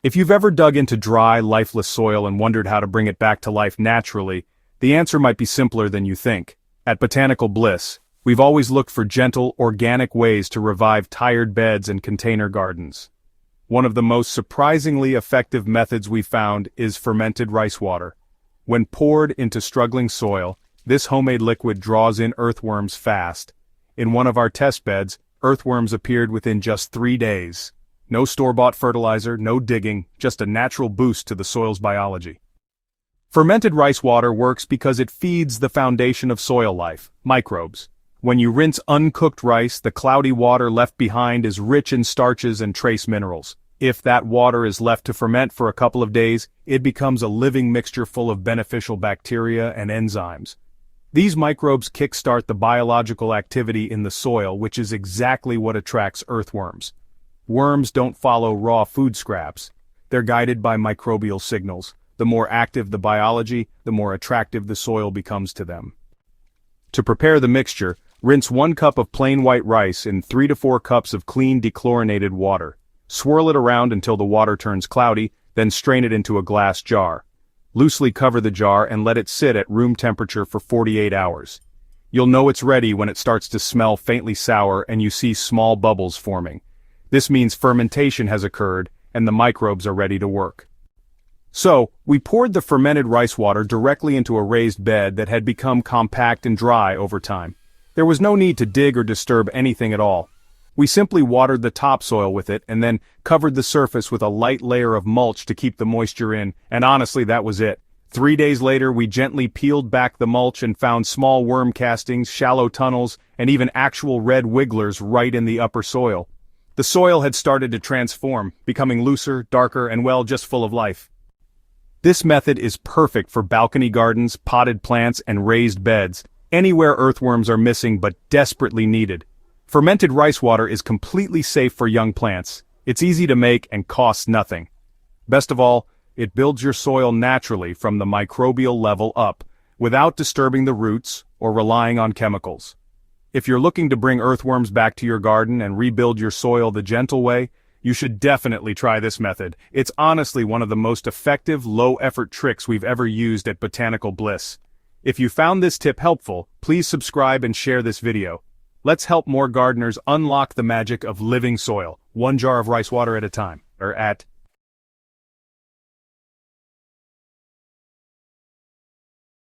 If you've ever dug into dry, lifeless soil and wondered how to bring it back to life naturally, the answer might be simpler than you think. At Botanical Bliss, we've always looked for gentle, organic ways to revive tired beds and container gardens. One of the most surprisingly effective methods we found is fermented rice water. When poured into struggling soil, this homemade liquid draws in earthworms fast. In one of our test beds, earthworms appeared within just 3 days. No store-bought fertilizer, no digging, just a natural boost to the soil's biology. Fermented rice water works because it feeds the foundation of soil life, microbes. When you rinse uncooked rice, the cloudy water left behind is rich in starches and trace minerals. If that water is left to ferment for a couple of days, it becomes a living mixture full of beneficial bacteria and enzymes. These microbes kickstart the biological activity in the soil, which is exactly what attracts earthworms. Worms don't follow raw food scraps. They're guided by microbial signals. The more active the biology, the more attractive the soil becomes to them. To prepare the mixture, rinse 1 cup of plain white rice in 3 to 4 cups of clean dechlorinated water. Swirl it around until the water turns cloudy, then strain it into a glass jar. Loosely cover the jar and let it sit at room temperature for 48 hours. You'll know it's ready when it starts to smell faintly sour and you see small bubbles forming. This means fermentation has occurred and the microbes are ready to work. So, we poured the fermented rice water directly into a raised bed that had become compact and dry over time. There was no need to dig or disturb anything at all. We simply watered the topsoil with it and then covered the surface with a light layer of mulch to keep the moisture in, and honestly that was it. 3 days later we gently peeled back the mulch and found small worm castings, shallow tunnels, and even actual red wigglers right in the upper soil. The soil had started to transform, becoming looser, darker, and well, just full of life. This method is perfect for balcony gardens, potted plants, and raised beds, anywhere earthworms are missing but desperately needed. Fermented rice water is completely safe for young plants. It's easy to make and costs nothing. Best of all, it builds your soil naturally from the microbial level up, without disturbing the roots or relying on chemicals. If you're looking to bring earthworms back to your garden and rebuild your soil the gentle way, you should definitely try this method. It's honestly one of the most effective, low-effort tricks we've ever used at Botanical Bliss. If you found this tip helpful, please subscribe and share this video. Let's help more gardeners unlock the magic of living soil, 1 jar of rice water at a time, at